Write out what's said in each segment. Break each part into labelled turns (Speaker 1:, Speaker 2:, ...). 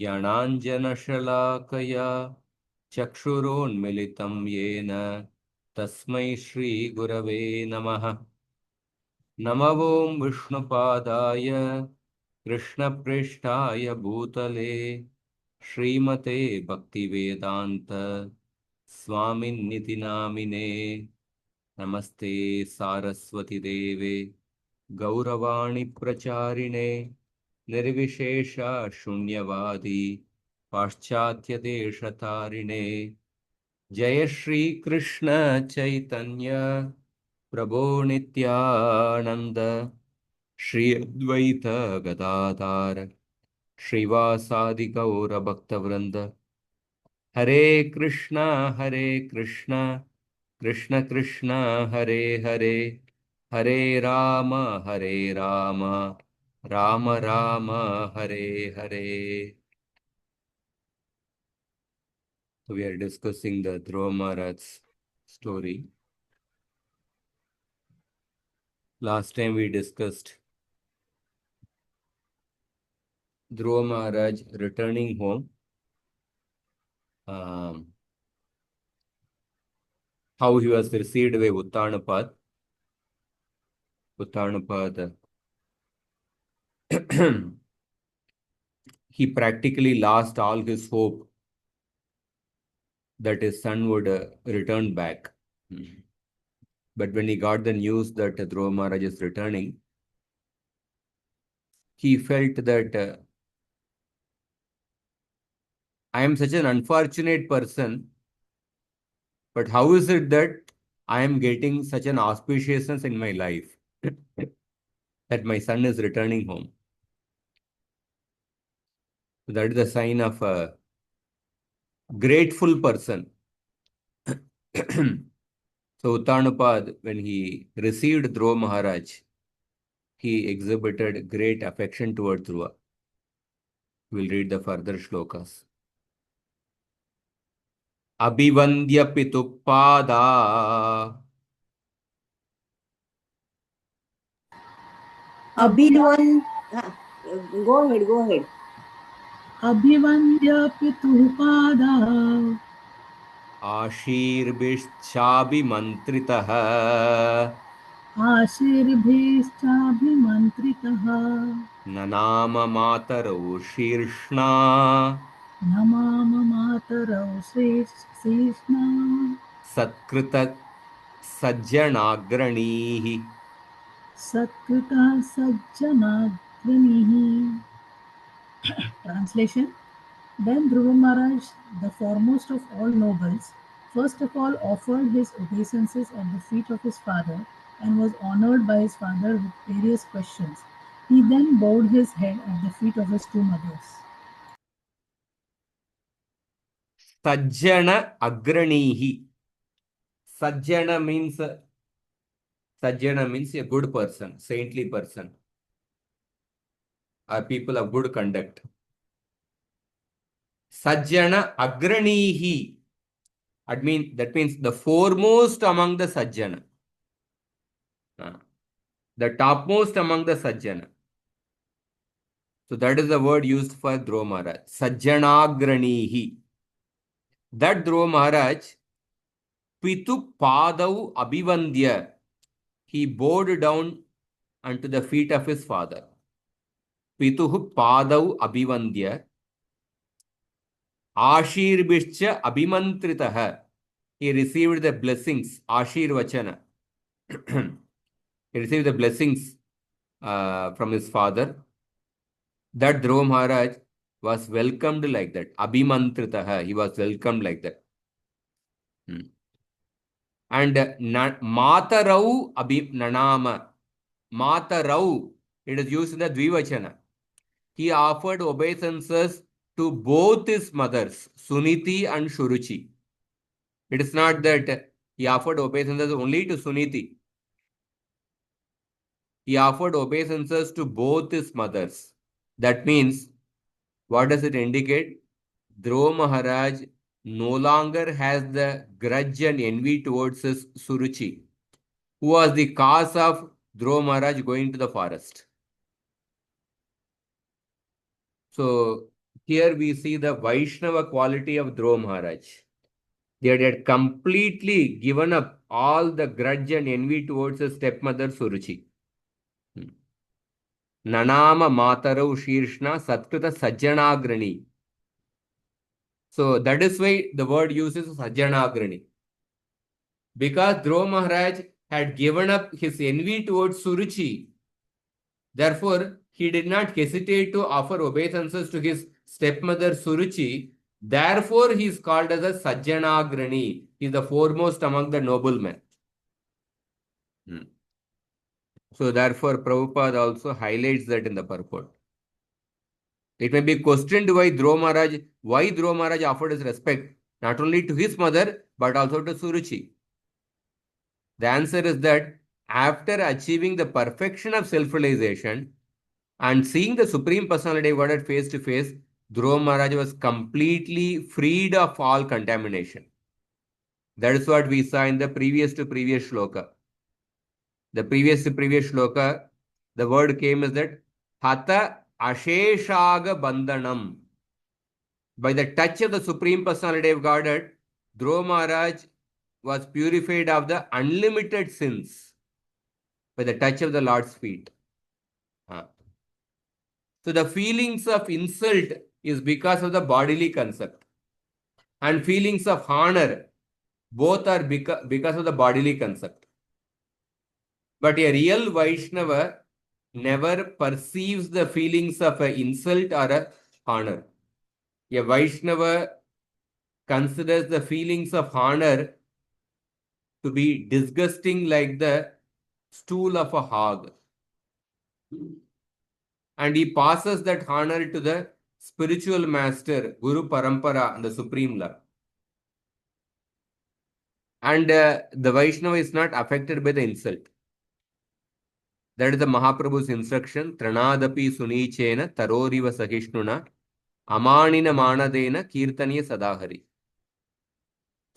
Speaker 1: ज्ञानाञ्जनशलाकया चक्षुरोन्मिलितं येन तस्मै श्रीगुरवे नमः। नमो विष्णुपादाय कृष्णप्रेष्ठाय भूतले श्रीमते भक्तिवेदान्त स्वामिन्निति नामिने। नमस्ते सारस्वती देवे गौरवाणी प्रचारिणे निर्विशेष शून्यवादी पाश्चात्य देशतारिणे। जय श्री कृष्ण चैतन्य प्रभो नित्यानंद श्री अद्वैत गदाधार श्रीवासादि गौर भक्तवृंद। हरे कृष्णा कृष्ण कृष्ण हरे हरे, हरे Ram Ram Ram Hare Hare. So we are discussing the Dhruva Maharaj's story. Last time we discussed Dhruva Maharaj returning home, how he was received by Uttanapad. Uttanapad, he practically lost all his hope that his son would return back. But when he got the news that Dhruva Maharaj is returning, he felt that I am such an unfortunate person, but how is it that I am getting such an auspiciousness in my life that my son is returning home? So that is the sign of a grateful person. So Uttanapad, when he received Dhruva Maharaj, he exhibited great affection towards Dhruva. We will read the further shlokas. Abhivandya Pitupada.
Speaker 2: Abhivan, go ahead, go ahead.
Speaker 3: अभिवन्द्य पितुः पादाः
Speaker 1: आशीर्भिश्चाभिमन्त्रितः
Speaker 3: आशीर्भिश्चाभिमन्त्रितः
Speaker 1: ननाम मातरौ शीर्ष्णा
Speaker 3: नमाम मातरौ शेषना
Speaker 1: सत्कृत सज्जनाग्रणीः।
Speaker 3: सत्कृतः सज्जनाग्रणीः. Translation. Then Dhruva Maharaj, the foremost of all nobles, first of all offered his obeisances at the feet of his father and was honored by his father with various questions. He then bowed his head at the feet of his two mothers.
Speaker 1: Sajjana agranihi. Sajjana means a good person, saintly person, or people of good conduct. Sajjana agranihi. That means the foremost among the Sajjana. The topmost among the Sajjana. So that is the word used for Dhruva Maharaj. Sajjanagranihi. That Dhruva Maharaj, Pitu Padau Abhivandya, he bowed down unto the feet of his father. Pituhu Padau Abhivandya, Ashirbishcha Abhimantritah. He received the blessings, Ashirvachana. He received the blessings from his father. That Dhruva Maharaj was welcomed like that. Abhimantritah. He was welcomed like that. And Matarau Nanama. Matarau, it is used in the Dvivachana. He offered obeisances to both his mothers, Suniti and Shuruchi. It is not that he offered obeisances only to Suniti. He offered obeisances to both his mothers. That means, what does it indicate? Dhruva Maharaj no longer has the grudge and envy towards his Suruchi, who was the cause of Dhruva Maharaj going to the forest. So, here we see the Vaishnava quality of Dhruva Maharaj. They had completely given up all the grudge and envy towards his stepmother Suruchi. Nanama Matarau Shirshna Satkrita Sajjanagrani. So that is why the word uses Sajjanagrani. Because Dhruva Maharaj had given up his envy towards Suruchi, therefore he did not hesitate to offer obeisances to his stepmother Suruchi. Therefore he is called as a Sajjanagrani. He is the foremost among the noblemen. So therefore Prabhupada also highlights that in the purport. It may be questioned why Dhruva Maharaj offered his respect not only to his mother but also to Suruchi. The answer is that after achieving the perfection of self-realization and seeing the Supreme Personality of Godhead face to face, Dhruva Maharaj was completely freed of all contamination. That is what we saw in the previous to previous shloka. The previous to previous shloka, the word came as that Hatha Asheshaga Bandhanam. By the touch of the Supreme Personality of Godhead, Dhruva Maharaj was purified of the unlimited sins by the touch of the Lord's feet. So the feelings of insult is because of the bodily concept. And feelings of honor, both are because of the bodily concept. But a real Vaishnava never perceives the feelings of an insult or a honor. A Vaishnava considers the feelings of honor to be disgusting like the stool of a hog. And he passes that honor to the spiritual master, Guru Parampara, and the Supreme Lord. And the Vaishnava is not affected by the insult. That is the Mahaprabhu's instruction, Tranadapi Sunichena Taroriva Sahishnuna Amanina Manadena Kirtaniya Sadahari.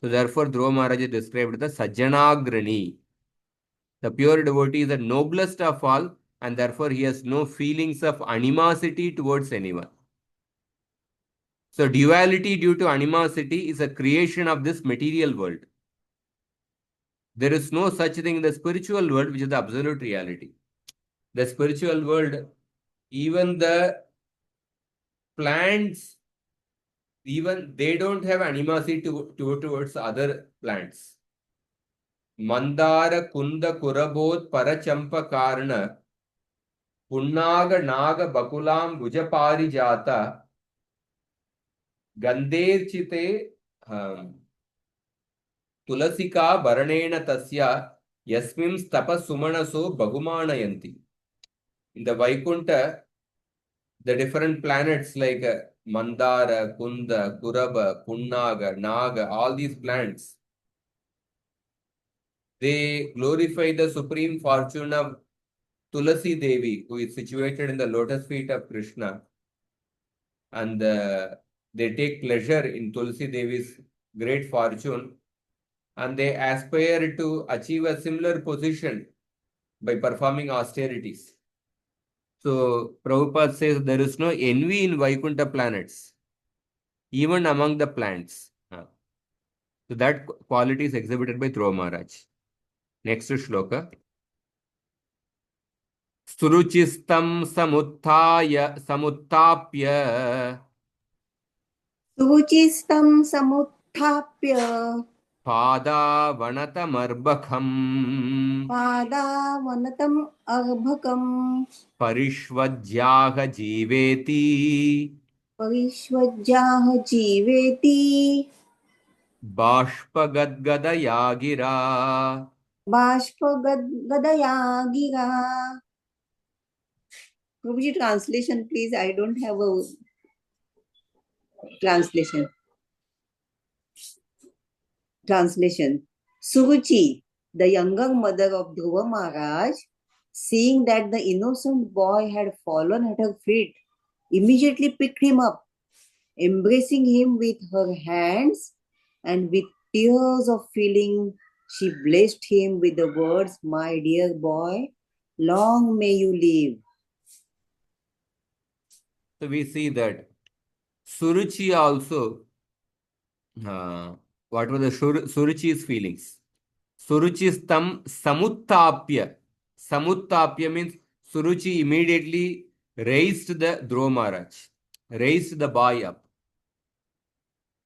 Speaker 1: So therefore, Dhruva Maharaj is described as the Sajjanagrani. The pure devotee is the noblest of all, and therefore he has no feelings of animosity towards anyone. So duality due to animosity is a creation of this material world. There is no such thing in the spiritual world, which is the absolute reality. The spiritual world, even the plants, even they don't have animosity towards other plants. Mandara Kunda Kurabodh Parachampa Karna Punnaga Naga Bakulam Bhujaparijata Ganderchite Tulasika Baranena Tasya Yasmim Stapa Sumanaso Bahumanayanti. In the Vaikunta, the different planets like Mandara, Kunda, Kuraba, Punnaga, Naga, all these plants, they glorify the supreme fortune of Tulasi Devi, who is situated in the lotus feet of Krishna. And they take pleasure in Tulasi Devi's great fortune. And they aspire to achieve a similar position by performing austerities. So Prabhupada says there is no envy in Vaikuntha planets, even among the plants. So that quality is exhibited by Dhruva Maharaj. Next shloka. Suruchistam samuttapya
Speaker 2: सुरुचिस्तं समुत्थाप्य
Speaker 1: pada vanatamarbakham
Speaker 2: पादावनतम् अर्भकम्
Speaker 1: parishvajyaha jiveti
Speaker 2: परिष्वज्याः जीवेति
Speaker 1: bashpagadgadaya gira.
Speaker 2: बाष्पगदया गिरा. Prabhuji, translation please. I don't have a translation. Suruchi, the younger mother of Dhruva Maharaj, seeing that the innocent boy had fallen at her feet, immediately picked him up, embracing him with her hands, and with tears of feeling, she blessed him with the words, "My dear boy, long may you live."
Speaker 1: So we see that Suruchi also, what were the Suruchi's feelings? Suruchi tam samuttapya. Samuttapya means Suruchi immediately raised the Dhruva Maharaj, raised the boy up.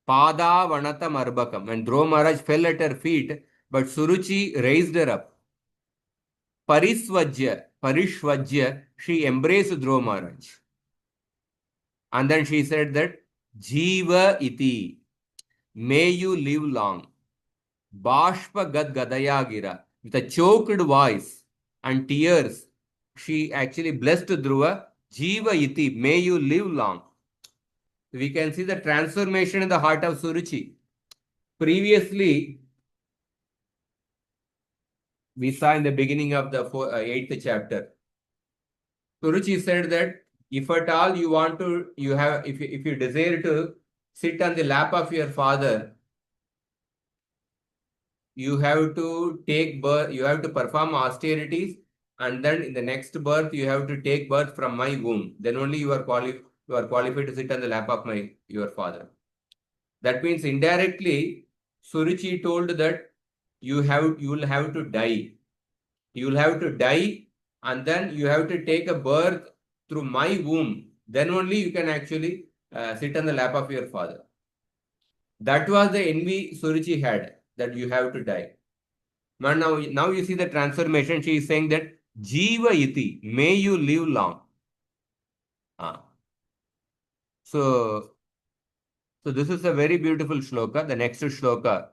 Speaker 1: Pada vanata marbakam. And Dhruva Maharaj fell at her feet, but Suruchi raised her up. Parishvajya, she embraced Dhruva Maharaj. And then she said that, Jiva iti, may you live long. Bashpa gad gadayagira. With a choked voice and tears, she actually blessed Dhruva, Jiva iti, may you live long. We can see the transformation in the heart of Suruchi. Previously, we saw in the beginning of the 8th chapter, Suruchi said that if at all you want to, if you desire to sit on the lap of your father, you have to take birth, you have to perform austerities, and then in the next birth you have to take birth from my womb. Then only you are qualified to sit on the lap of your father. That means indirectly, Suruchi told that you will have to die. You will have to die, and then you have to take a birth through my womb. Then only you can actually sit on the lap of your father. That was the envy Suruchi had, that you have to die. But now you see the transformation. She is saying that Jiva iti, may you live long. So this is a very beautiful shloka. The next shloka,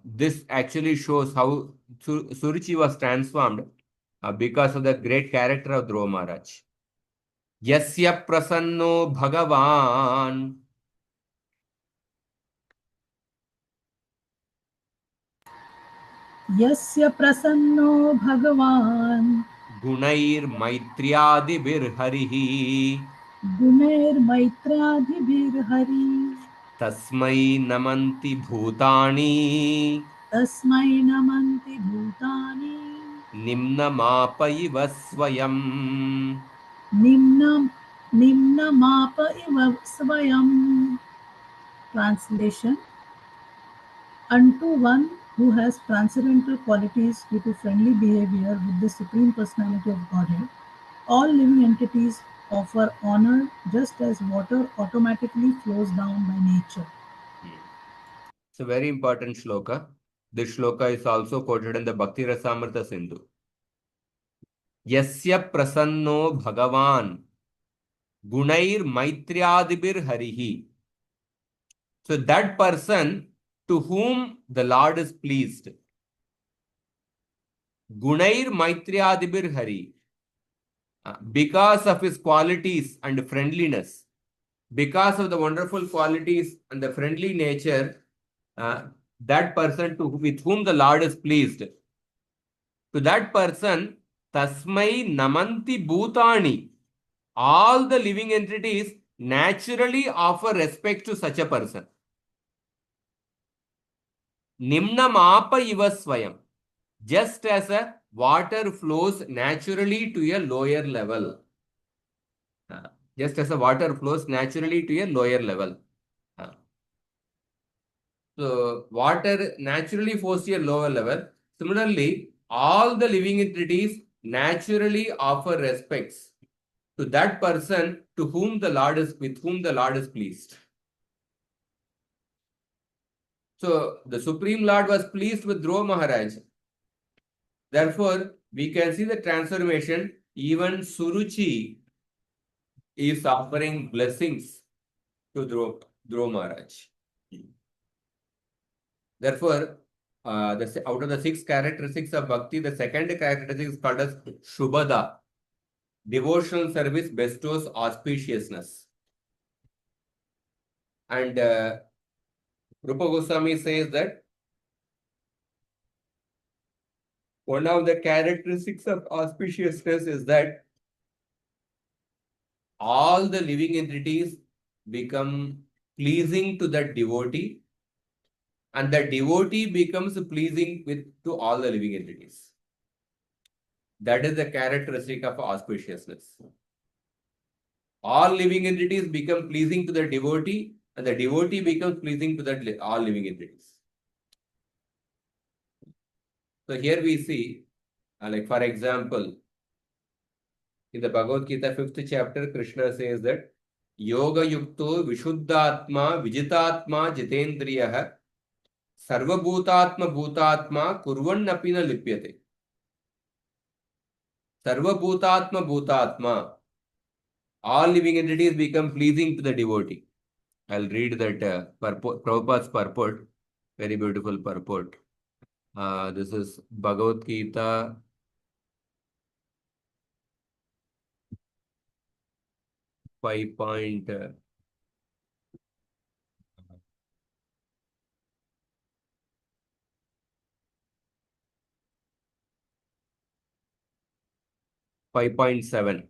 Speaker 1: this actually shows how Suruchi was transformed because of the great character of Dhruva Maharaj. Yasya prasanno bhagavan.
Speaker 3: यस्य प्रसन्नो भगवान्
Speaker 1: Gunair maitriadibir harihi.
Speaker 3: गुणैर्मैत्राधिभिर्हरि
Speaker 1: Tasmai namanti bhutani.
Speaker 3: तस्मै नमन्ति भूतानि
Speaker 1: Nimnamapaiva swayam.
Speaker 3: निम्नं निम्नमाप इव स्वयम्. Translation: unto one who has transcendental qualities due to friendly behavior with the Supreme Personality of Godhead, all living entities offer honor just as water automatically flows down by nature.
Speaker 1: It's a very important shloka. This shloka is also quoted in the Bhakti Rasamrita Sindhu. Yasya prasanno bhagavan gunair maitriadibir harihi. So that person to whom the Lord is pleased. Gunair maitriadibir hari. Because of his qualities and friendliness, because of the wonderful qualities and the friendly nature, that person with whom the Lord is pleased, to that person, tasmai namanti bhutani. All the living entities naturally offer respect to such a person. Nimnamapa iva swayam. Just as a water flows naturally to a lower level. Just as a water flows naturally to a lower level. So, water naturally flows to a lower level. Similarly, all the living entities naturally offer respects to that person with whom the Lord is pleased. So, the Supreme Lord was pleased with Dhruva Maharaj. Therefore, we can see the transformation. Even Suruchi is offering blessings to Dhruva Maharaj. Therefore, out of the 6 characteristics of Bhakti, the second characteristic is called as Shubhada. Devotional service bestows auspiciousness. And Rupa Goswami says that one of the characteristics of auspiciousness is that all the living entities become pleasing to that devotee, and the devotee becomes pleasing to all the living entities. That is the characteristic of auspiciousness. All living entities become pleasing to the devotee, and the devotee becomes pleasing to that all living entities. So here we see, like for example, in the Bhagavad Gita 5th chapter, Krishna says that Yoga Yukto Vishuddhatma Vijitatma Jitendriyaha Sarvabhutatma Bhutatma Kurvannapi na Lipyate. Sarvabhutatma Bhutatma. All living entities become pleasing to the devotee. I'll read that Prabhupada's purport. Very beautiful purport. This is Bhagavad Gita 5. 5.7.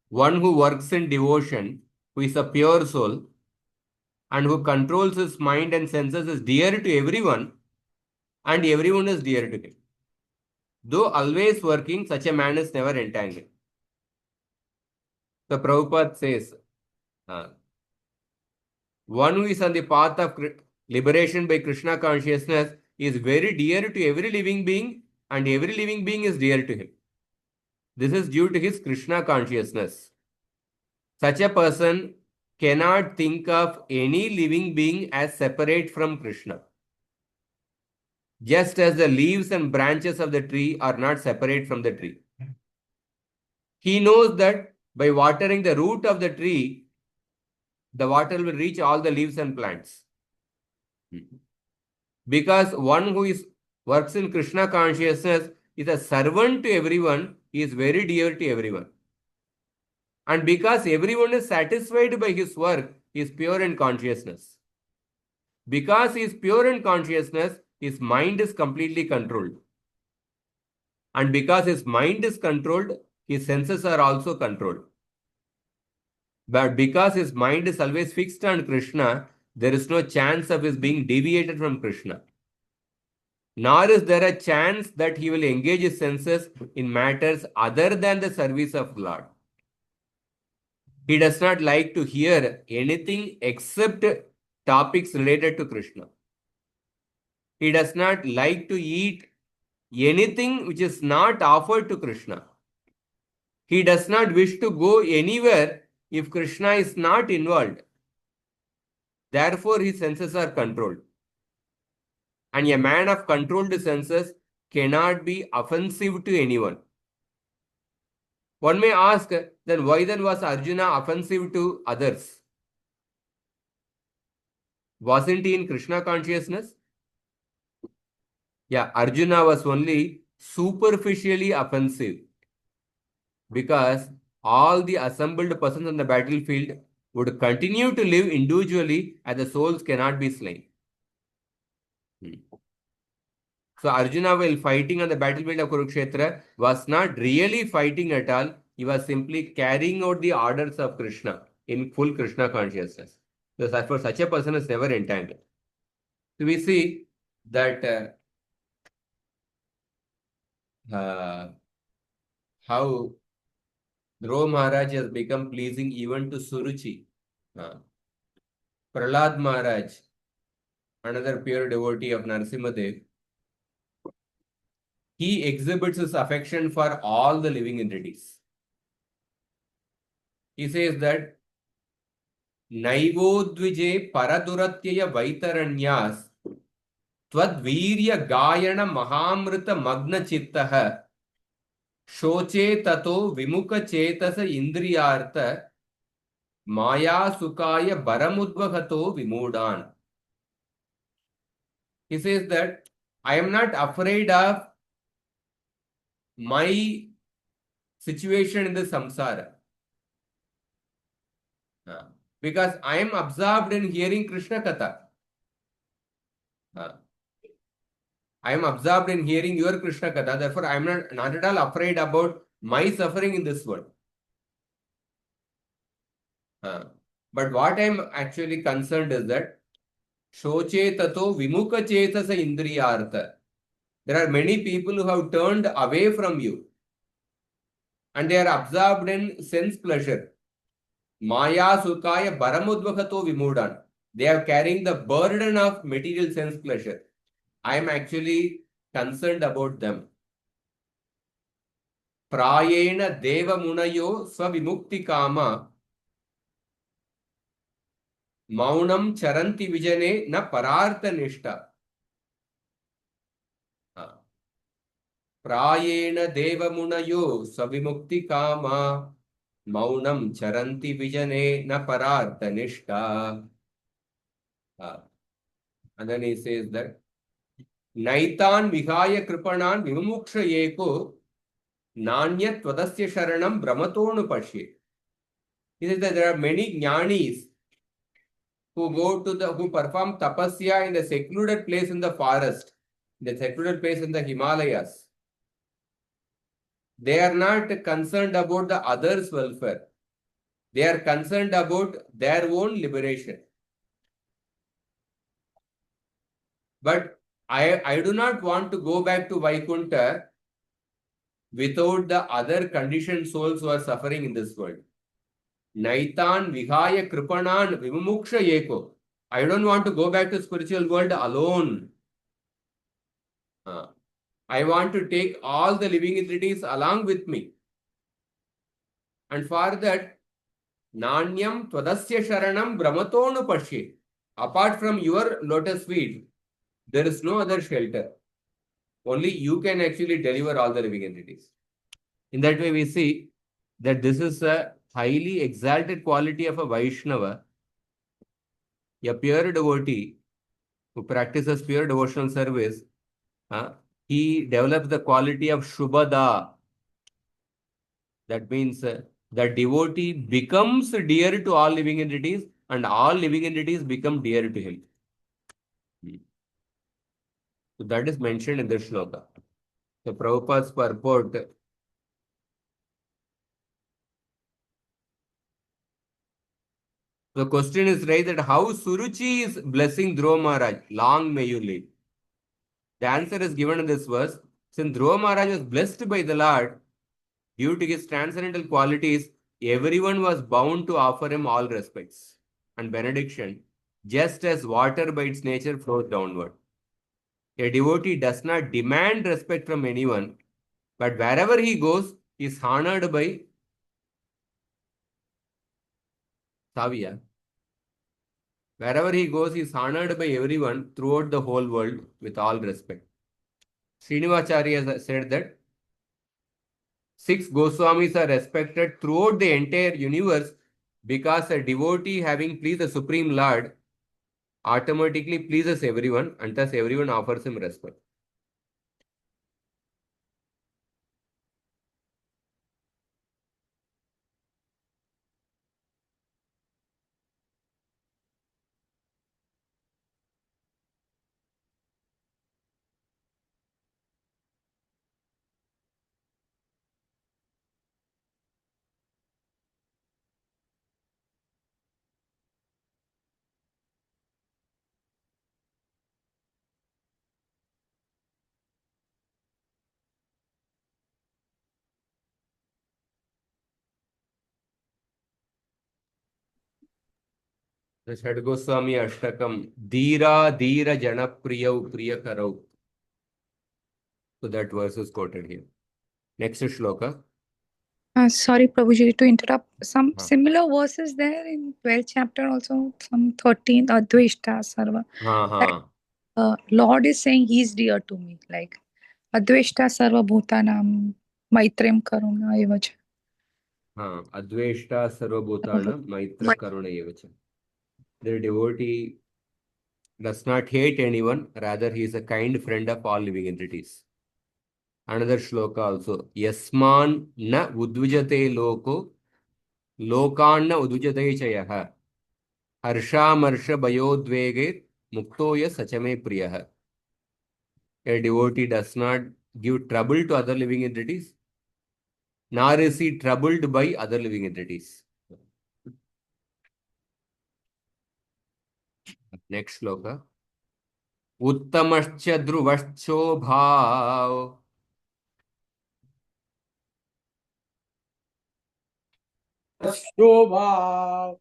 Speaker 1: One who works in devotion, who is a pure soul, and who controls his mind and senses is dear to everyone, and everyone is dear to him. Though always working, such a man is never entangled. So Prabhupada says, one who is on the path of liberation by Krishna consciousness is very dear to every living being, and every living being is dear to him. This is due to his Krishna consciousness. Such a person cannot think of any living being as separate from Krishna. Just as the leaves and branches of the tree are not separate from the tree. He knows that by watering the root of the tree, the water will reach all the leaves and plants. Because one who works in Krishna consciousness is a servant to everyone, he is very dear to everyone. And because everyone is satisfied by his work, he is pure in consciousness. Because he is pure in consciousness, his mind is completely controlled. And because his mind is controlled, his senses are also controlled. But because his mind is always fixed on Krishna, there is no chance of his being deviated from Krishna. Nor is there a chance that he will engage his senses in matters other than the service of Lord. He does not like to hear anything except topics related to Krishna. He does not like to eat anything which is not offered to Krishna. He does not wish to go anywhere if Krishna is not involved. Therefore, his senses are controlled. And a man of controlled senses cannot be offensive to anyone. One may ask, then why then was Arjuna offensive to others? Wasn't he in Krishna consciousness? Yeah, Arjuna was only superficially offensive because all the assembled persons on the battlefield would continue to live individually as the souls cannot be slain. So Arjuna, while fighting on the battlefield of Kurukshetra, was not really fighting at all. He was simply carrying out the orders of Krishna in full Krishna consciousness. So for such a person is never entangled. So we see that how Dhruva Maharaj has become pleasing even to Suruchi. Prahlad Maharaj, another pure devotee of Narasimhadev, he exhibits his affection for all the living entities. He says that Naivodvije Paraduratyaya Vaitaranyas Twadvirya Gayana Mahamrita Magna Chittaha Shoche Tato Vimuka Chetasa Indriyartha Maya Sukaya Baramudvagato Vimudan. He says that I am not afraid of my situation in the samsara. Because I am absorbed in hearing Krishna Katha. I am absorbed in hearing your Krishna Katha. Therefore, I am not at all afraid about my suffering in this world. But what I am actually concerned is that Shoche Tato Vimuka Chetasa Indriyartha. There are many people who have turned away from you and they are absorbed in sense pleasure. Maya Sukaya Baramudvakato Vimudan. They are carrying the burden of material sense pleasure. I am actually concerned about them. Prayena Deva Munayo Svavimukti Kama Maunam Charanti Vijane Na Parartha Nishta. Prayena Deva Munayo Svavimukti Kama Maunam Charanti Vijane Na Parartha Nishta. And then he says that Naitan Vihaya Kripanan Vimumuksha Eko Nanya Twadasya Sharanam Brahmatonu Pashye. He says that there are many jnanis who perform tapasya in the secluded place in the forest, the secluded place in the Himalayas. They are not concerned about the others' welfare. They are concerned about their own liberation. But I do not want to go back to Vaikuntha without the other conditioned souls who are suffering in this world. Naitan Vihaya Kripanan Vimumuksha Yeko. I don't want to go back to spiritual world alone. I want to take all the living entities along with me. And for that, Nanyam Twadasya Sharanam Brahmatonu Pashye. Apart from your lotus feet, there is no other shelter. Only you can actually deliver all the living entities. In that way, we see that this is a highly exalted quality of a Vaishnava, a pure devotee who practices pure devotional service. He develops the quality of Shubhada. That means the devotee becomes dear to all living entities and all living entities become dear to him. So that is mentioned in this shloka. So Prabhupada's purport. The question is raised that how Suruchi is blessing Dhruva Maharaj. Long may you live. The answer is given in this verse. Since Dhruva Maharaj was blessed by the Lord, due to his transcendental qualities, everyone was bound to offer him all respects and benediction, just as water by its nature flows downward. A devotee does not demand respect from anyone, but wherever he goes, he is honored by Savya. Wherever he goes, he is honored by everyone throughout the whole world with all respect. Srinivacharya said that 6 Goswamis are respected throughout the entire universe because a devotee having pleased the Supreme Lord automatically pleases everyone and thus everyone offers him respect. The Shad Goswami Ashtakam, Dhira Dhira Jana Priyau Priyakarau. So that verse is quoted here. Next shloka.
Speaker 4: Sorry, Prabhuji, to interrupt. Some
Speaker 1: Huh.
Speaker 4: similar verses there in 12th chapter also, some 13th, Advaishta Sarva. Like, Lord is saying He is dear to me. Like, Advaishta Sarva Bhutanam, Maitrem Karuna Evacha.
Speaker 1: Adveshta Sarvabhutana Maitra Karuna Evacha. The devotee does not hate anyone, rather he is a kind friend of all living entities. Another shloka also. Yasman na udvijate loko, lokan na udvijate chayaha. Harsha marsha bayodvege muktoya sachame priyaha. A devotee does not give trouble to other living entities, nor is he troubled by other living entities. Next shloka. Uttamascha dhruvascho
Speaker 5: Shobha.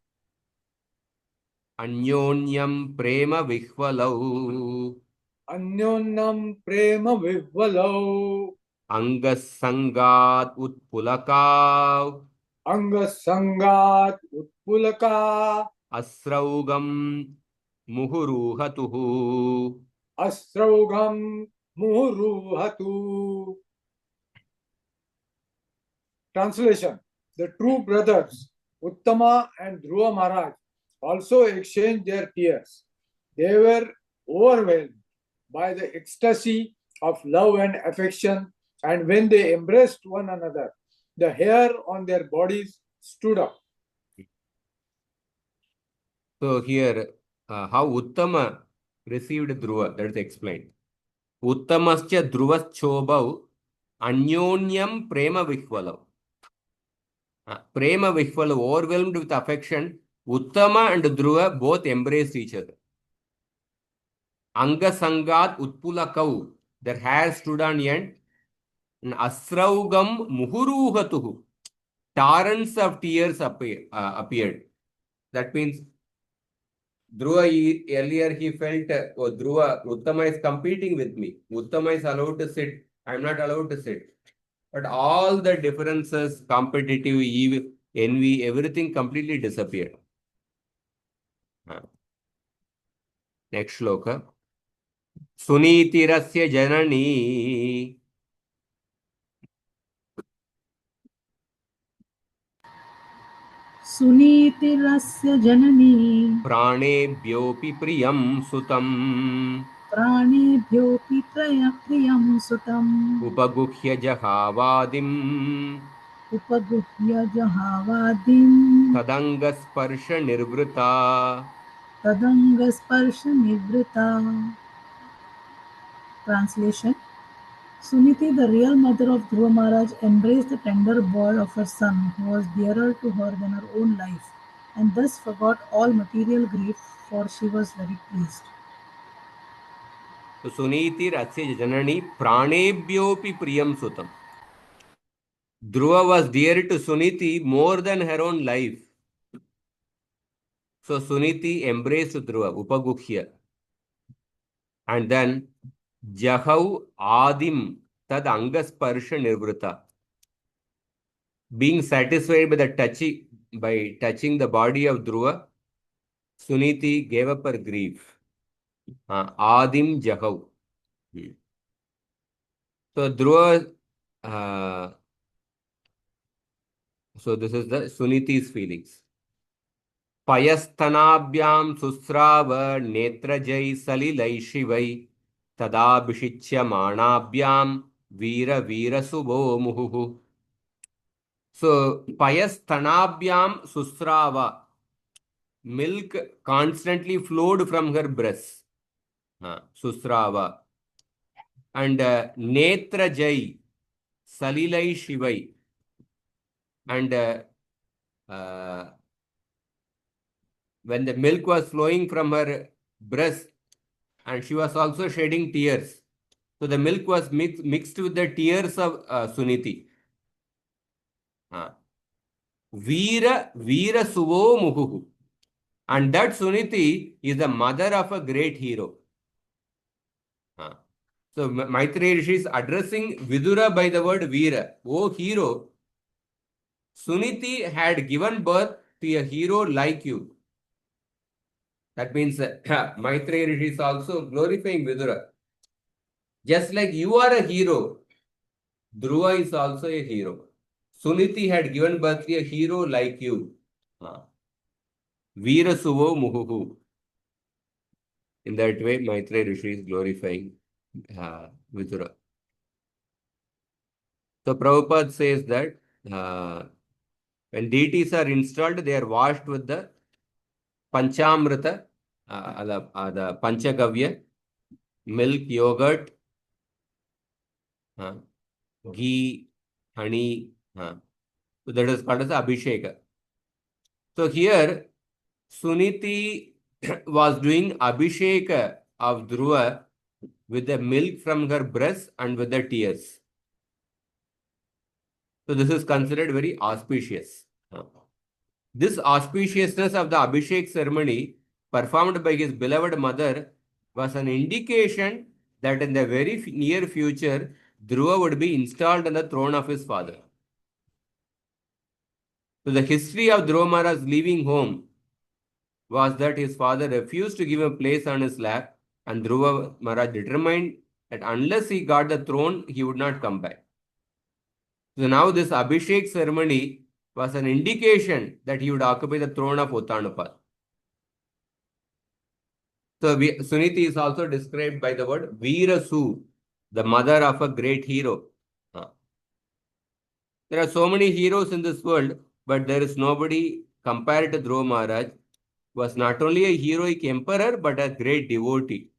Speaker 1: Anyonyam prema vihvalau.
Speaker 5: Anyonam prema vihvalau.
Speaker 1: Angasangat utpulakav.
Speaker 5: Angasangat utpulaka.
Speaker 1: Asraugam muhuruhatuhu.
Speaker 5: Asraugam muhuruhatu. Translation: the true brothers Uttama and Dhruva Maharaj also exchanged their tears. They were overwhelmed by the ecstasy of love and affection, and when they embraced one another, the hair on their bodies stood up.
Speaker 1: So here, how Uttama received Dhruva, that is explained. Uttamascha Dhruvachobhau Anyonyam Prema Vihvalau. Prema Vihvalau, overwhelmed with affection, Uttama and Dhruva both embraced each other. Anga Sangat Utpulakau, their hair stood on end. And Asraugam Muhuruhatuhu, torrents of tears appeared. That means Dhruva, earlier he felt, oh, Dhruva, Uttama is competing with me. Uttama is allowed to sit. I am not allowed to sit. But all the differences, competitive, envy, everything completely disappeared. Next shloka. Sunitirasya janani.
Speaker 3: सुनीतिरस्य Janani
Speaker 1: Pranebhyopi priyam sutam.
Speaker 3: प्राणेभ्योऽपि प्रियं सुतम्
Speaker 1: Upaguhya jahavadim.
Speaker 3: उपगुह्य जहावादिम्
Speaker 1: Tadangasparsha nirvrita.
Speaker 3: तदङ्गस्पर्शनिवृत्ता. Translation: Suniti, the real mother of Dhruva Maharaj, embraced the tender boy of her son, who was dearer to her than her own life, and thus forgot all material grief, for she was very pleased.
Speaker 1: So Suniti Rasya Janani Pranebhyopi Priyam Sutam. Dhruva was dear to Suniti more than her own life. So Suniti embraced Dhruva, Upaguhya. And then Jahau Adim Tad Angasparsha Nirvrita. Being satisfied by touching the body of Dhruva, Suniti gave up her grief. Adim Jahau. So Dhruva, so this is the Suniti's feelings. Payasthanabhyam susrava netrajai salilai shivai tadabhishicya manabhyam veera veera subho muhuhu. So payasthanabhyam susrava, milk constantly flowed from her breasts. Susrava. And netrajai salilai shivai. And when the milk was flowing from her breast, and she was also shedding tears. So the milk was mixed with the tears of Suniti. Veera Veera Suvo Muhuhu. And that Suniti is the mother of a great hero. So Maitreya Rishi is addressing Vidura by the word Veera. Oh hero, Suniti had given birth to a hero like you. That means Maitreya Rishi is also glorifying Vidura. Just like you are a hero, Dhruva is also a hero. Suniti had given birth to a hero like you. Veera Suvo Muhuhu. In that way, Maitreya Rishi is glorifying Vidura. So Prabhupada says that when deities are installed, they are washed with the Panchamrita, the Panchagavya, milk, yogurt, ghee, honey. So that is called as Abhisheka. So here, Suniti was doing Abhisheka of Dhruva with the milk from her breast and with the tears. So this is considered very auspicious. This auspiciousness of the Abhishek ceremony performed by his beloved mother was an indication that in the very near future, Dhruva would be installed on the throne of his father. So the history of Dhruva Maharaj leaving home was that his father refused to give him a place on his lap, and Dhruva Maharaj determined that unless he got the throne, he would not come back. So now this Abhishek ceremony was an indication that he would occupy the throne of Uttanupat. So Suniti is also described by the word Veerasu, the mother of a great hero. There are so many heroes in this world, but there is nobody compared to Dhruva Maharaj, who was not only a heroic emperor, but a great devotee.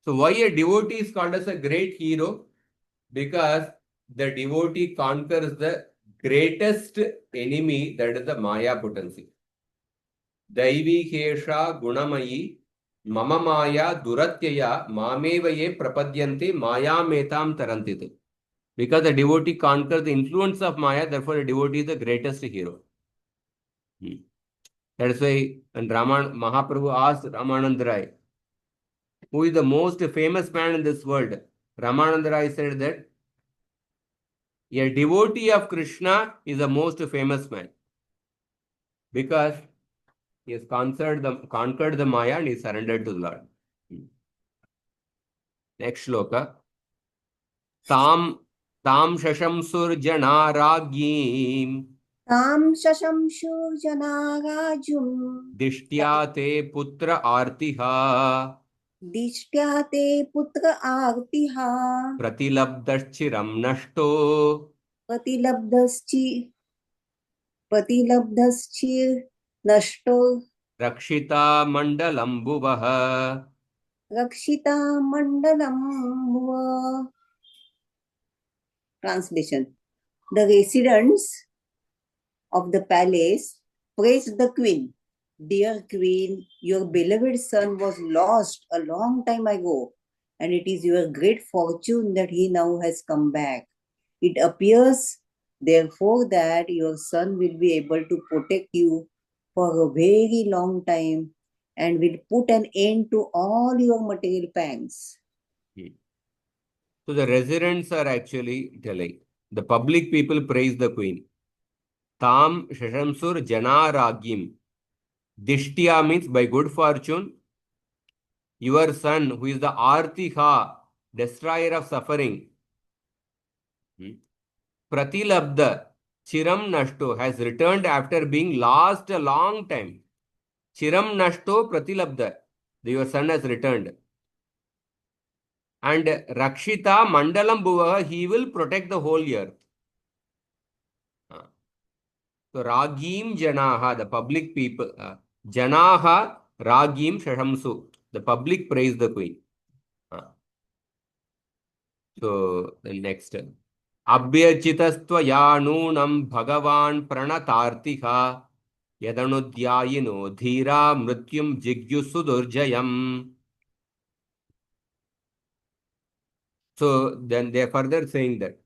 Speaker 1: So why a devotee is called as a great hero? Because the devotee conquers the greatest enemy, that is the Maya potency. Daivi Kesha Gunamayi Mama Maya Duratyaya Mamevaye Prapadyante Maya Metam Tarantite. Because the devotee conquers the influence of Maya, therefore the devotee is the greatest hero. That is why when Mahaprabhu asked Ramanand Rai, who is the most famous man in this world, Ramanand Rai said that a devotee of Krishna is the most famous man because he has conquered the Maya and he surrendered to the Lord. Next shloka. Tam shashamsur janaragim
Speaker 2: Tam shashamshurjanarajum
Speaker 1: dishtya te putra artiha
Speaker 2: dishtya te putra artiha
Speaker 1: pratilabdaschiram nashto
Speaker 2: pratilabdaschi nashto
Speaker 1: rakshita mandalam bhuvah.
Speaker 2: rakshita mandalam bhuva. Translation. The residents of the palace praised the queen. Dear queen, your beloved son was lost a long time ago, and it is your great fortune that he now has come back. It appears, therefore, that your son will be able to protect you for a very long time and will put an end to all your material pangs.
Speaker 1: So the residents are actually telling, the public people praise the queen. Tam shashamsur janaragim. Dishtya means by good fortune, your son, who is the Artiha, destroyer of suffering, Pratilabda, Chiram Nashto, has returned after being lost a long time. Chiram Nashto Pratilabda, your son has returned. And Rakshita Mandalam Bhuva, he will protect the whole earth. So Ragim Janaha, the public people, Janaha Ragim Shashamsu, the public praise the queen. So the next. Abhyarchitastvaya nunam Bhagavan pranatartiha yadanudhyayino dhira mrityum jigyu sudurjayam. So then they are further saying that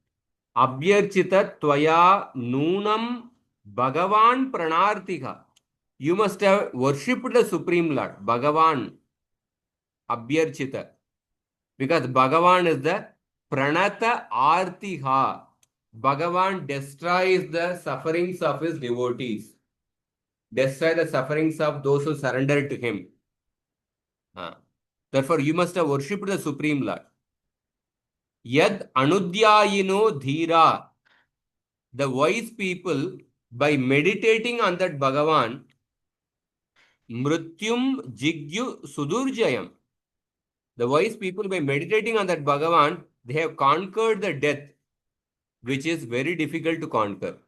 Speaker 1: Abhyarchitastvaya nunam Bhagavan pranartiha. You must have worshipped the Supreme Lord, Bhagavan, Abhyarchita. Because Bhagavan is the Pranata Artiha. Bhagavan destroys the sufferings of his devotees. Destroy the sufferings of those who surrender to him. Therefore, you must have worshipped the Supreme Lord. Yad Anudyayino Dhira. The wise people, by meditating on that Bhagavan, Mrityum Jigyu Sudurjayam. The wise people, by meditating on that Bhagavan, they have conquered the death, which is very difficult to conquer.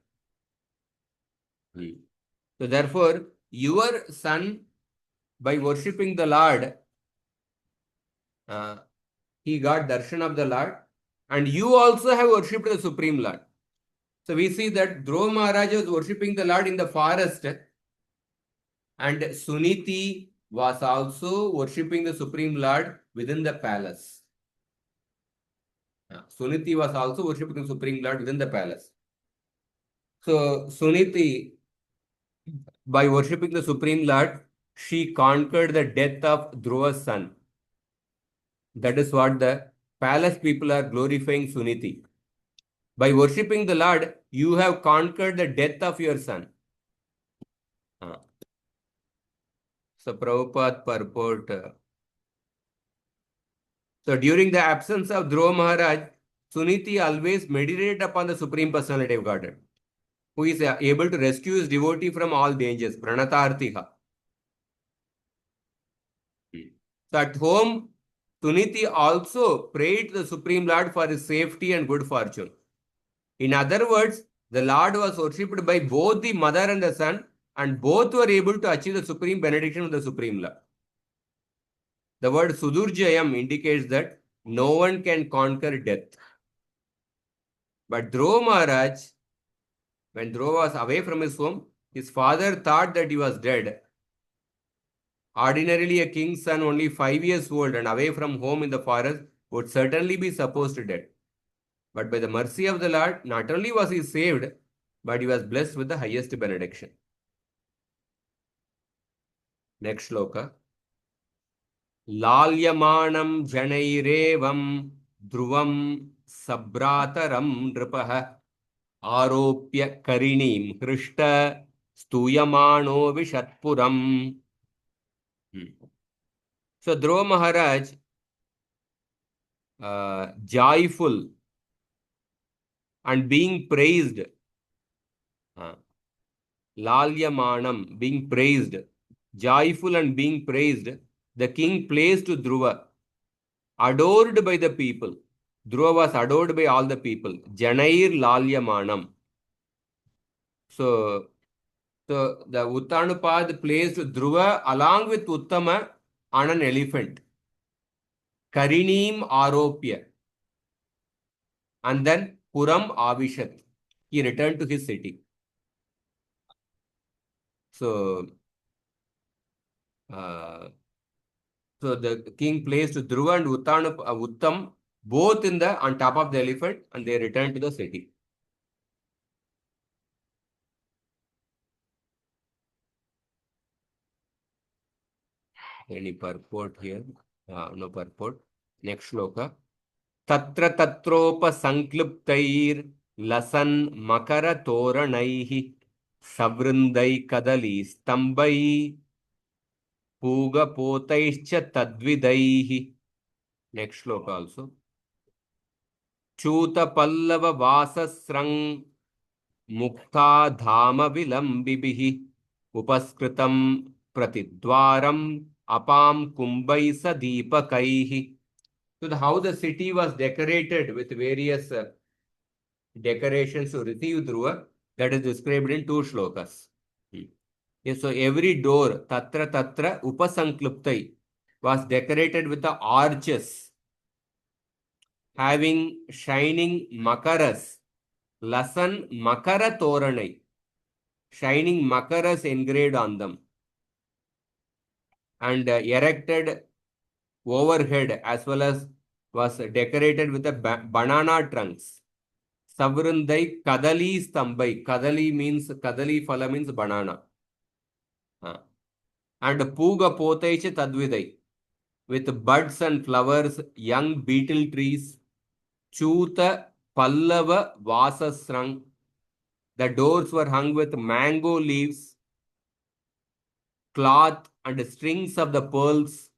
Speaker 1: So therefore, your son, by worshipping the Lord, he got darshan of the Lord, and you also have worshipped the Supreme Lord. So we see that Dhruva Maharaj was worshipping the Lord in the forest, and Suniti was also worshipping the Supreme Lord within the palace. Suniti was also worshipping the Supreme Lord within the palace. So Suniti, by worshipping the Supreme Lord, she conquered the death of Dhruva's son. That is what the palace people are glorifying Suniti. By worshipping the Lord, you have conquered the death of your son. So Prabhupada purport. So during the absence of Dhruva Maharaj, Suniti always meditated upon the Supreme Personality of Godhead, who is able to rescue his devotee from all dangers. Pranatartiha. So at home, Suniti also prayed to the Supreme Lord for his safety and good fortune. In other words, the Lord was worshipped by both the mother and the son, and both were able to achieve the supreme benediction of the Supreme Lord. The word Sudurjayam indicates that no one can conquer death. But Dhruva Maharaj, when Dhruva was away from his home, his father thought that he was dead. Ordinarily, a king's son, only 5 years old and away from home in the forest, would certainly be supposed dead. But by the mercy of the Lord, not only was he saved, but he was blessed with the highest benediction. Next shloka. Lalyamanam janairevam dhruvam sabrataram nripah aropya karinim hrishta stuyamano vishatpuram. So Dhruva Maharaj, joyful and being praised, Lalyamanam, being praised, joyful and being praised, the king placed to Dhruva, adored by the people. Dhruva was adored by all the people. Janair Lalyamanam. So the Uttanupad placed Dhruva along with Uttama on an elephant. Karinim Aropya. And then Puram Avishat. He returned to his city. So the king placed Dhruva and Uttam both on top of the elephant, and they returned to the city. Any purport here? No purport. Next shloka. Tatra tatropa sankliptair lasan makara toranaihi savrindai kadali stambai puga potaischa tadvidaihi. Next shloka also. Chuta pallava vasasrang mukta dhama vilambibihi upaskritam pratidwaram apam kumbai sadipakaihi. So how the city was decorated with various decorations to receive Dhruva, that is described in 2 shlokas. Yes, so every door, tatra upasankluptai, was decorated with the arches having shining makaras, lasan makara toranai, shining makaras engraved on them, and erected overhead, as well as was decorated with the banana trunks. Savrindai kadali stambai. Kadali phala means banana. And puga potaicha tadvidai, with buds and flowers, young beetle trees. Chuta pallava vasasrang. The doors were hung with mango leaves, cloth and strings of the pearls.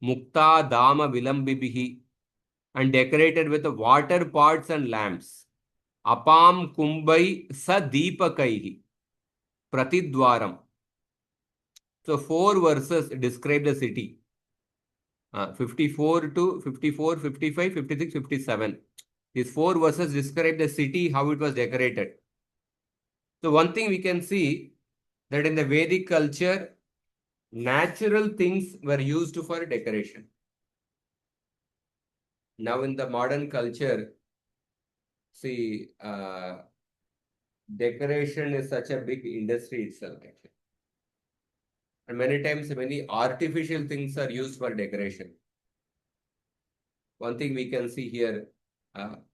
Speaker 1: Mukta dama vilambibihi, and decorated with water pots and lamps. Apam kumbai sadipakaihi. Pratidwaram. So 4 verses describe the city. 54 to 54, 55, 56, 57. These 4 verses describe the city, how it was decorated. So one thing we can see that in the Vedic culture, natural things were used for decoration. Now in the modern culture, see, decoration is such a big industry itself. Actually. And many times, many artificial things are used for decoration. One thing we can see here,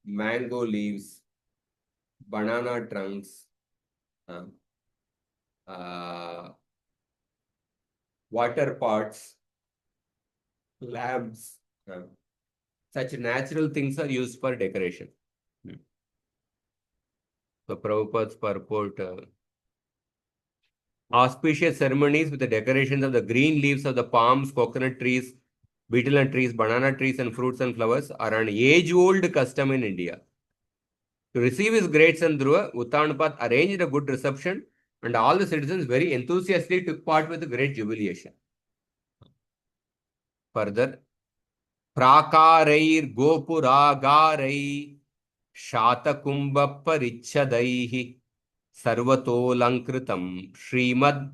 Speaker 1: mango leaves, banana trunks, water pots, lamps. Such natural things are used for decoration. So Prabhupada's purport, auspicious ceremonies with the decorations of the green leaves of the palms, coconut trees, betel nut trees, banana trees, and fruits and flowers are an age-old custom in India. To receive his great son Dhruva, Uttanapad arranged a good reception, and all the citizens very enthusiastically took part with a great jubilation. Further, Prakarair Gopuragarai Shatakumbha Parichadaihi Sarvatolankritam Srimad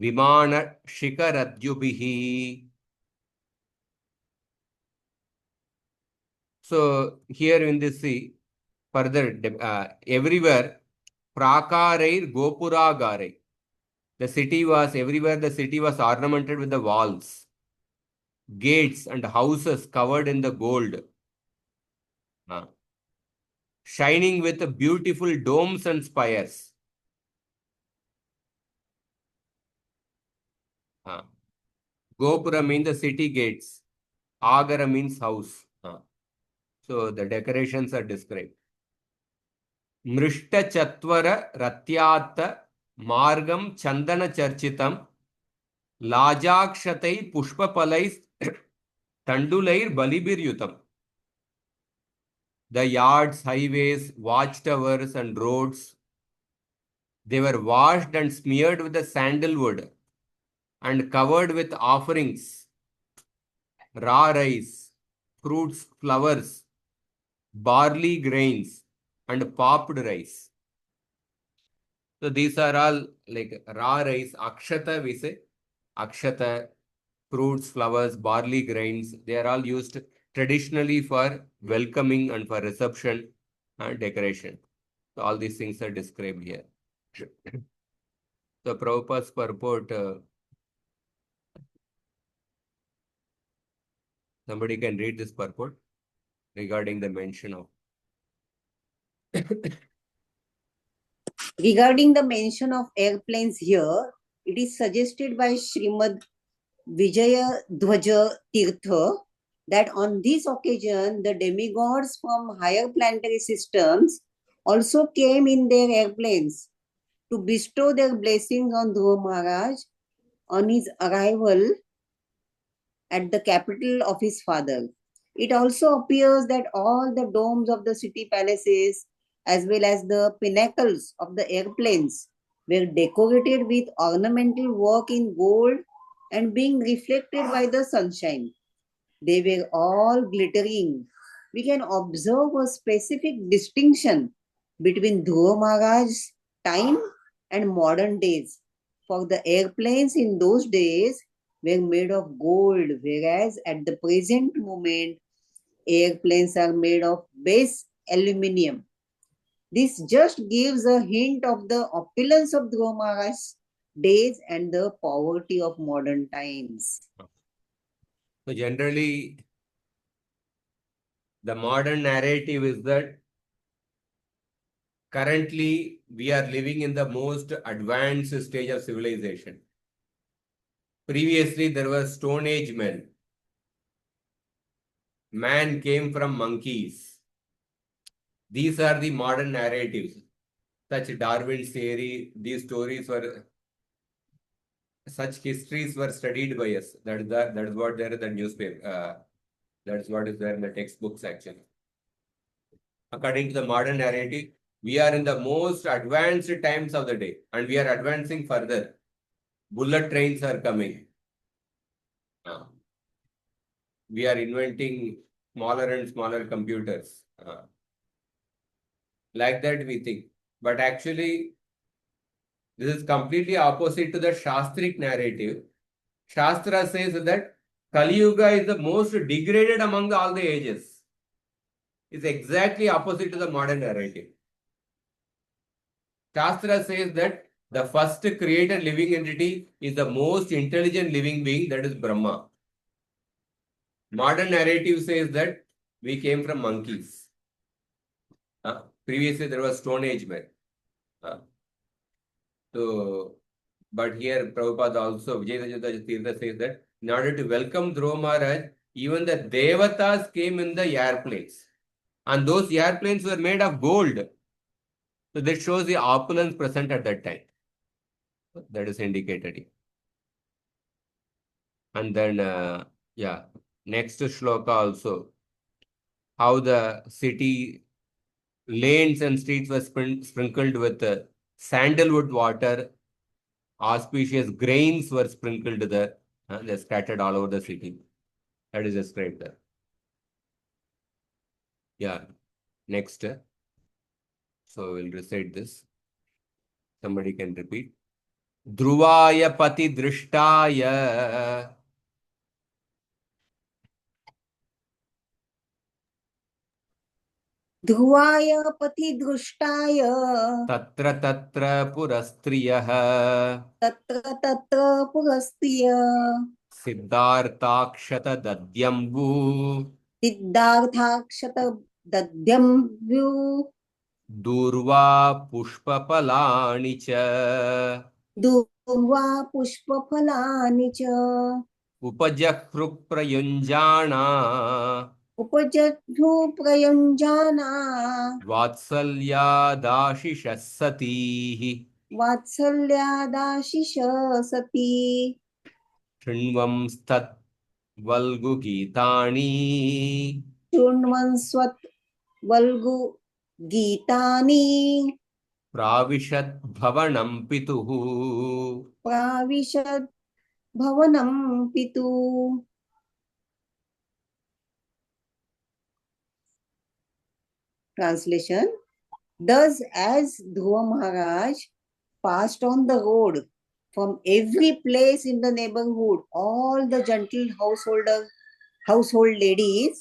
Speaker 1: Vimana Shikaradhyubihi. So here in this see, further everywhere Prakarair Gopuragarai. The city was everywhere the city was ornamented with the walls, gates and houses covered in the gold. Shining with beautiful domes and spires. Gopura means the city gates. Agara means house. So the decorations are described. Mrishta Chatvara Ratyata Margam Chandana Charchitam Lajakshatai Pushpapalais Tandulair Balibir Yutam. The yards, highways, watchtowers, and roads, they were washed and smeared with the sandalwood and covered with offerings, raw rice, fruits, flowers, barley grains, and popped rice. So these are all like raw rice, akshata we say, akshata, fruits, flowers, barley grains, they are all used traditionally for welcoming and for reception and decoration. So all these things are described here. So Prabhupada's purport, somebody can read this purport regarding the mention of.
Speaker 2: Regarding the mention of airplanes here, it is suggested by Srimad Vijaya Dhwaja Tirtha that on this occasion the demigods from higher planetary systems also came in their airplanes to bestow their blessings on Dhruva Maharaj on his arrival at the capital of his father. It also appears that all the domes of the city palaces as well as the pinnacles of the airplanes were decorated with ornamental work in gold and being reflected by the sunshine. They were all glittering. We can observe a specific distinction between Dhruva Maharaj's time and modern days. For the airplanes in those days were made of gold, whereas at the present moment, airplanes are made of base aluminium. This just gives a hint of the opulence of Dhruva Maharaj's days and the poverty of modern times.
Speaker 1: So generally, the modern narrative is that currently we are living in the most advanced stage of civilization. Previously, there were Stone Age men. Man came from monkeys. These are the modern narratives. Such Darwin's theory, these stories were, such histories were studied by us. That is what there in the newspaper. That is what is there in the textbooks actually. According to the modern narrative, we are in the most advanced times of the day and we are advancing further. Bullet trains are coming. We are inventing smaller and smaller computers. Like that we think. But actually, this is completely opposite to the Shastric narrative. Shastra says that Kali Yuga is the most degraded among all the ages. It's exactly opposite to the modern narrative. Shastra says that the first created living entity is the most intelligent living being, that is Brahma. Modern narrative says that we came from monkeys. Previously, there was Stone Age men. So, but here Prabhupada also, Vijayadhara Tirtha says that in order to welcome Dhruva Maharaj, even the Devatas came in the airplanes. And those airplanes were made of gold. So that shows the opulence present at that time. That is indicated here. And then, next shloka also, how the city lanes and streets were sprinkled with sandalwood water, auspicious grains were sprinkled there, they're scattered all over the city. That is described there. Yeah, next. So we'll recite this. Somebody can repeat. Dhruvaya pati drishtaya.
Speaker 2: ध्रुवाय पथिदृष्टाय
Speaker 1: Tatra tatra purastriyah.
Speaker 2: तत्र तत्र पुरस्त्रिय
Speaker 1: Siddharthakshata dadyambu.
Speaker 2: सिद्धार्थाक्षत दध्यम्भ्यु
Speaker 1: Durva pushpapalani cha.
Speaker 2: दूर्वा पुष्पफलानि च
Speaker 1: Upajahru prayunjana.
Speaker 2: उपजह्नु प्रयुञ्जाना
Speaker 1: Vatsalyadashishah satihi.
Speaker 2: वात्सल्यादाशिष सती
Speaker 1: Shrinvam stat valgu gitani.
Speaker 2: शृण्वन्स्वत् वल्गु गीतानि
Speaker 1: Pravishat bhavanam pituhu.
Speaker 2: प्राविशद् भवनं पितु. Translation. Thus, as Dhruva Maharaj passed on the road from every place in the neighborhood, all the gentle household ladies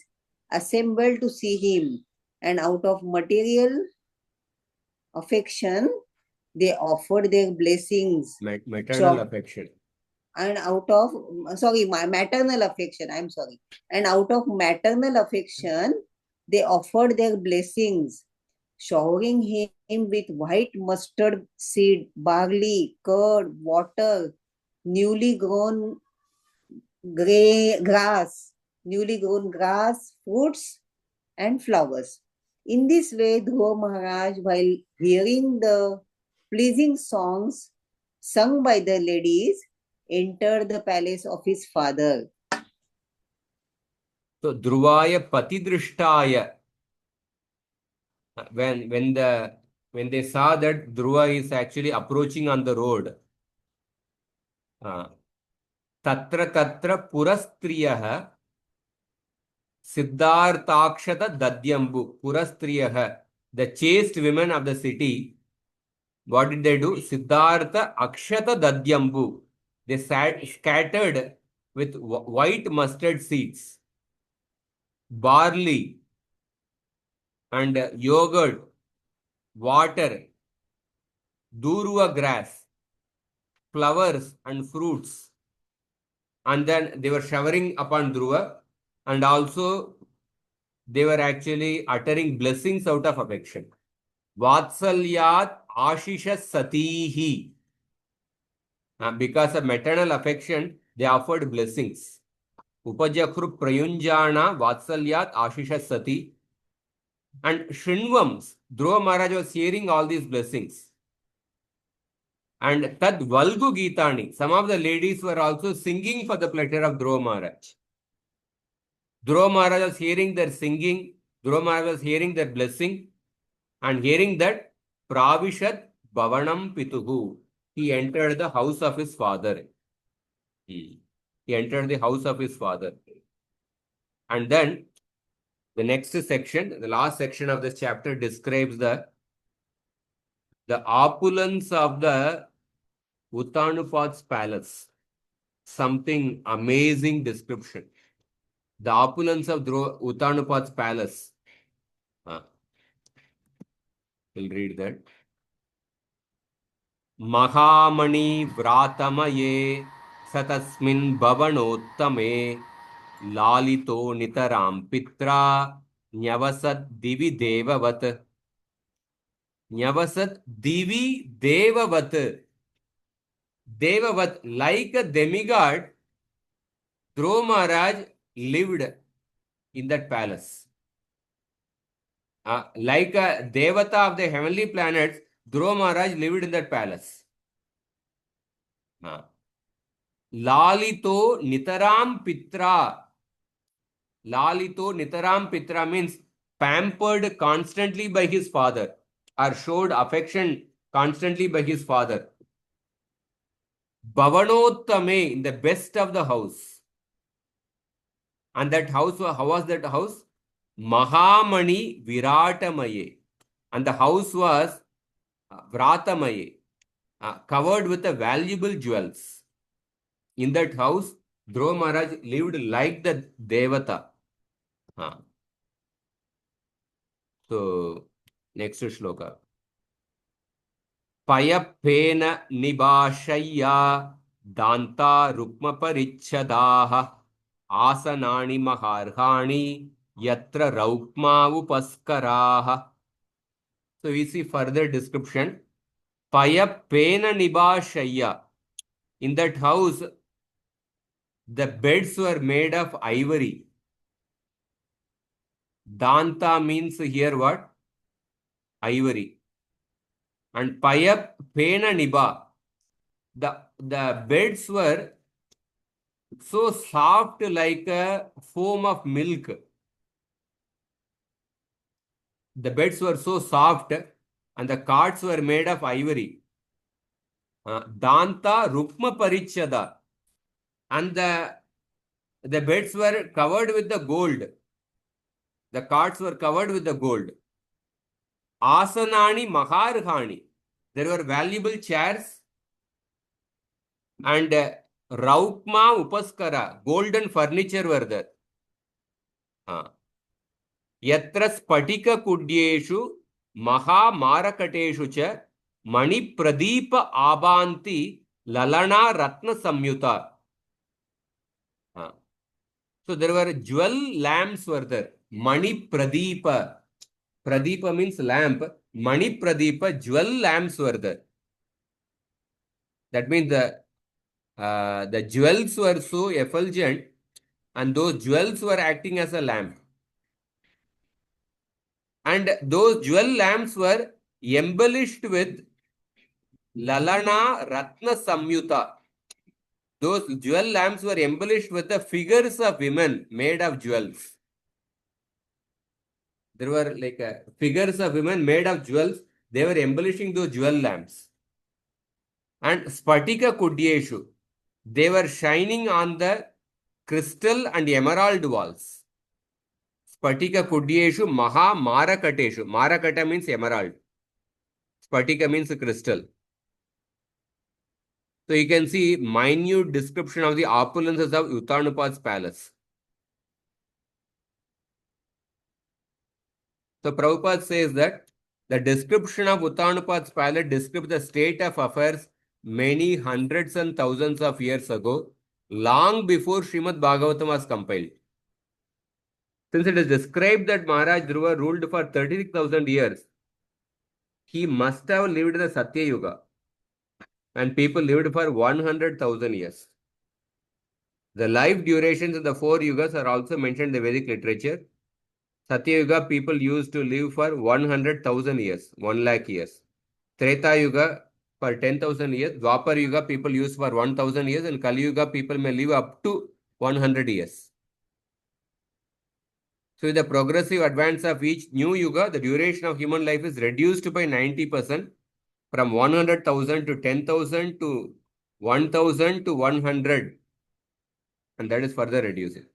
Speaker 2: assembled to see him, and out of material affection, they offered their blessings.
Speaker 1: Maternal affection.
Speaker 2: And out of, maternal affection, I'm sorry. And out of maternal affection, they offered their blessings, showering him with white mustard seed, barley, curd, water, newly grown grass, fruits, and flowers. In this way, Dhruva Maharaj, while hearing the pleasing songs sung by the ladies, entered the palace of his father.
Speaker 1: So Dhruvaya patidrishtaya. When they saw that Dhruva is actually approaching on the road, tatra tatra purastriyah siddharthakshata dadyambu. Purastriyah, the chaste women of the city, what did they do? Siddhartha akshata dadyambu. They scattered with white mustard seeds, barley, and yogurt, water, durva grass, flowers, and fruits. And then they were showering upon Dhruva, and also they were actually uttering blessings out of affection. Vatsalyat ashisha satihi. Because of maternal affection, they offered blessings. Upajakru prayunjana vatsalyat ashisha sati. And Shrinvams, Dhruva Maharaj was hearing all these blessings. And Tad Valgu Gitani, some of the ladies were also singing for the pleasure of Dhruva Maharaj. Dhruva Maharaj was hearing their singing, Dhruva Maharaj was hearing their blessing, and hearing that Pravishat Bhavanam Pituhu, he entered the house of his father. He entered the house of his father. And then the next section, the last section of this chapter, describes the opulence of the Uttanupad's palace. Something amazing description. The opulence of Uttanupad's palace. We'll read that. Mahamani Vratamaye Satasmin Bhavanottame Lalito Nitaram Pitra Nyavasat Divi Devavat. Nyavasat Divi Devavat. Devavat, like a demigod, Dhruva Maharaj lived in that palace. Like a Devata of the heavenly planets, Dhruva Maharaj lived in that palace. Lalito Nitaram Pitra. Lalito Nitaram Pitra means pampered constantly by his father or showed affection constantly by his father. Bhavanottame, in the best of the house. And that house, how was that house? Mahamani Viratamaye. And the house was Vratamaye, covered with the valuable jewels. In that house, Dhruva Maharaj lived like the Devata. So, next shloka. Payapena nibashaya danta rukma parichadaha asanani maharhani yatra raukma upaskaraha. So we see further description. Payapena nibashaya. In that house, the beds were made of ivory. Danta means here what? Ivory. And Payap Pena Niba. The beds were so soft like a foam of milk. The beds were so soft and the carts were made of ivory. Danta Rukma Parichada. And the beds were covered with the gold. The carts were covered with the gold. Asanani Maharhani. There were valuable chairs and Raukma Upaskara. Golden furniture were there. Yatra Spatika Kudyeshu Maha Marakateshu cha Mani Pradeepa Abanti Lalana Ratna Samyuta. So there were jewel lamps were there. Mani Pradeepa. Pradeepa means lamp. Mani Pradeepa jewel lamps were there. That means the jewels were so effulgent and those jewels were acting as a lamp. And those jewel lamps were embellished with Lalana Ratna Samyuta. Those jewel lamps were embellished with the figures of women made of jewels. There were like figures of women made of jewels. They were embellishing those jewel lamps. And Spatika Kudyeshu. They were shining on the crystal and emerald walls. Spatika Kudyeshu Maha Marakateshu. Marakata means emerald. Spatika means crystal. So you can see minute description of the opulences of Uttanupad's palace. So Prabhupada says that the description of Uttanupad's palace describes the state of affairs many hundreds and thousands of years ago, long before Srimad Bhagavatam was compiled. Since it is described that Maharaj Dhruva ruled for 36,000 years, he must have lived in the Satya Yuga. And people lived for 100,000 years. The life durations of the 4 yugas are also mentioned in the Vedic literature. Satya Yuga people used to live for 100,000 years, 1 lakh years. Treta Yuga for 10,000 years. Dwapar Yuga people used for 1,000 years. And Kali Yuga people may live up to 100 years. So with the progressive advance of each new yuga, the duration of human life is reduced by 90%. From 100,000 to 10,000 to 1,000 to 100. And that is further reducing.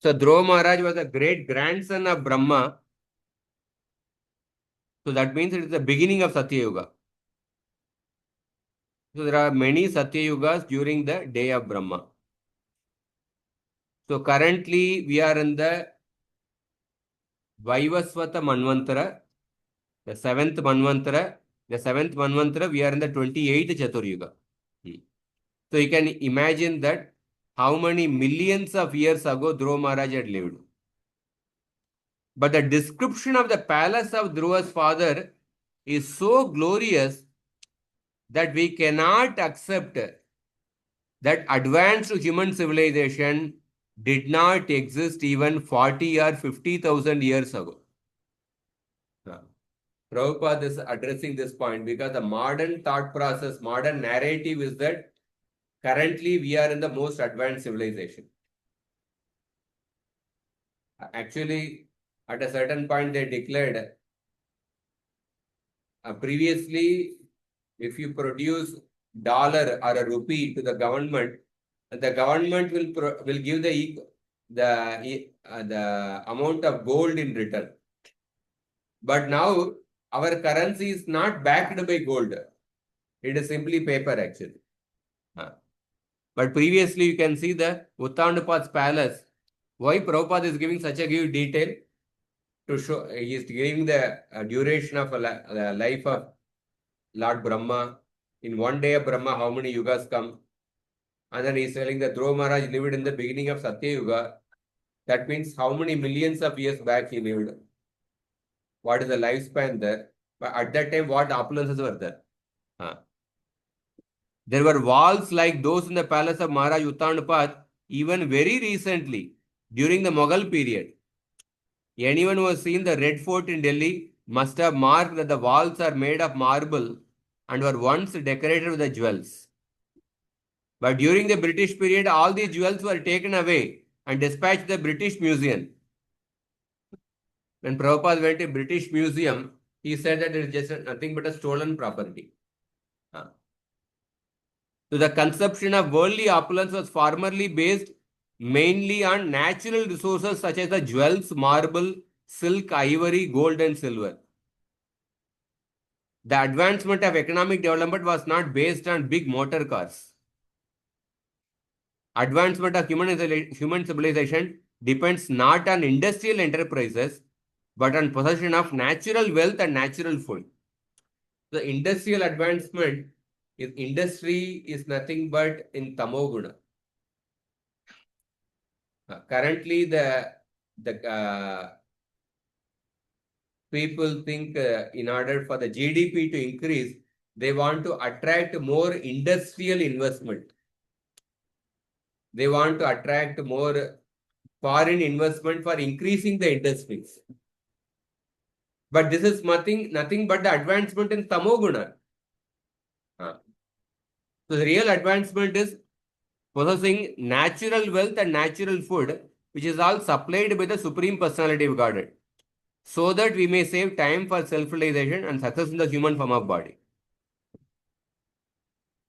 Speaker 1: So Dhruva Maharaj was a great grandson of Brahma. So that means it is the beginning of Satya Yuga. So there are many Satya Yugas during the day of Brahma. So currently we are in the Vaivasvata Manvantara, the 7th Manvantara. The 7th Manvantara, we are in the 28th Chaturyuga. So you can imagine that how many millions of years ago Dhruva Maharaj had lived. But the description of the palace of Dhruva's father is so glorious that we cannot accept that advanced human civilization did not exist even 40 or 50,000 years ago. Prabhupada is addressing this point because the modern thought process, modern narrative is that currently we are in the most advanced civilization. Actually, at a certain point they declared previously, if you produce dollar or a rupee to the government will give the amount of gold in return. But now our currency is not backed by gold. It is simply paper actually. But previously you can see the Uttanapat's palace. Why Prabhupada is giving such a give detail? To show he is giving the duration of life of Lord Brahma. In one day of Brahma, how many yugas come? And then he is telling that Dhruva Maharaj lived in the beginning of Satya Yuga. That means how many millions of years back he lived. What is the lifespan there? But at that time, what opulences were there? There were walls like those in the palace of Maharaj Uttanapat even very recently during the Mughal period. Anyone who has seen the Red Fort in Delhi must have marked that the walls are made of marble and were once decorated with the jewels. But during the British period, all these jewels were taken away and dispatched to the British Museum. When Prabhupada went to British Museum, he said that it is just nothing but a stolen property. So the conception of worldly opulence was formerly based mainly on natural resources such as the jewels, marble, silk, ivory, gold and silver. The advancement of economic development was not based on big motor cars. Advancement of human civilization depends not on industrial enterprises, but on possession of natural wealth and natural food. The industrial advancement industry is nothing but in Tamoguna. Currently, the people think in order for the GDP to increase, they want to attract more industrial investment. They want to attract more foreign investment for increasing the industries. But this is nothing but the advancement in Tamoguna. So the real advancement is possessing natural wealth and natural food, which is all supplied by the Supreme Personality of Godhead, so that we may save time for self-realization and success in the human form of body.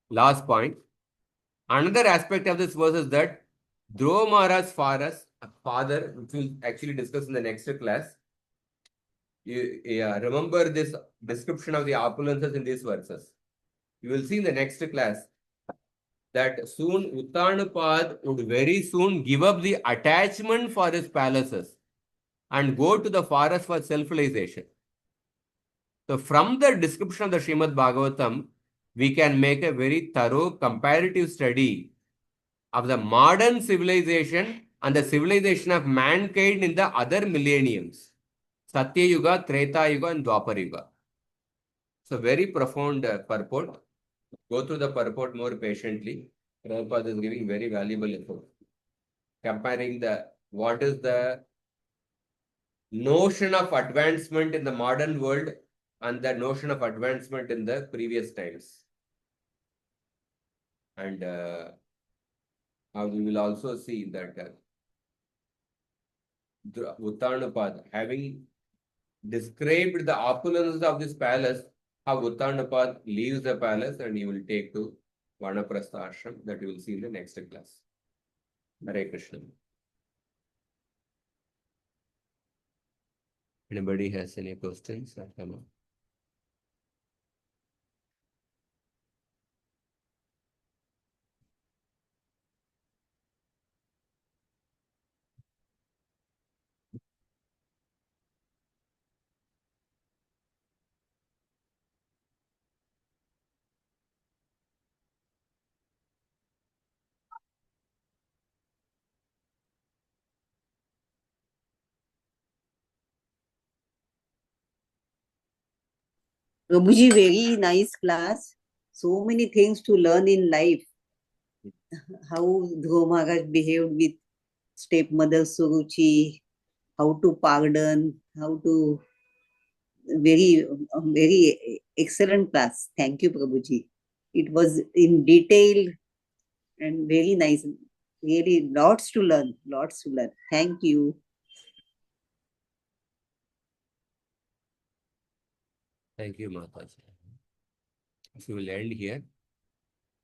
Speaker 1: Last point. Another aspect of this verse is that Dhruva Maharaj's father, which we'll actually discuss in the next class, remember this description of the opulences in these verses. You will see in the next class that soon Uttanapad would very soon give up the attachment for his palaces and go to the forest for self-realization. So from the description of the Srimad Bhagavatam, we can make a very thorough comparative study of the modern civilization and the civilization of mankind in the other millenniums. Satya Yuga, Treta Yuga and Dwapar Yuga. So very profound purport. Go through the purport more patiently. Prabhupada is giving very valuable info. Comparing what is the notion of advancement in the modern world and the notion of advancement in the previous times. And we will also see that Uttanapad, having described the opulence of this palace, how Uttanapad leaves the palace and he will take to Vanaprastha ashram, that you will see in the next class. Hare Krishna. Anybody has any questions? Come on.
Speaker 2: Prabhuji, very nice class. So many things to learn in life. How Dhruva Maharaj behaved with stepmother Suruchi, how to pardon, how to very excellent class. Thank you, Prabhuji. It was in detail and very nice. Really, lots to learn. Lots to learn. Thank you.
Speaker 1: Thank you, Mataji. So we will end here.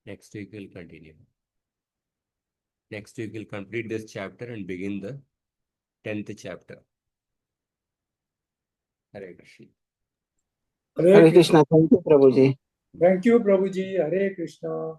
Speaker 1: Next week we'll continue. Next week we'll complete this chapter and begin the 10th chapter. Hare Krishna.
Speaker 5: Hare
Speaker 6: Hare
Speaker 5: Krishna.
Speaker 6: Krishna. Thank you, Prabhuji.
Speaker 5: Thank you, Prabhuji. Hare Krishna.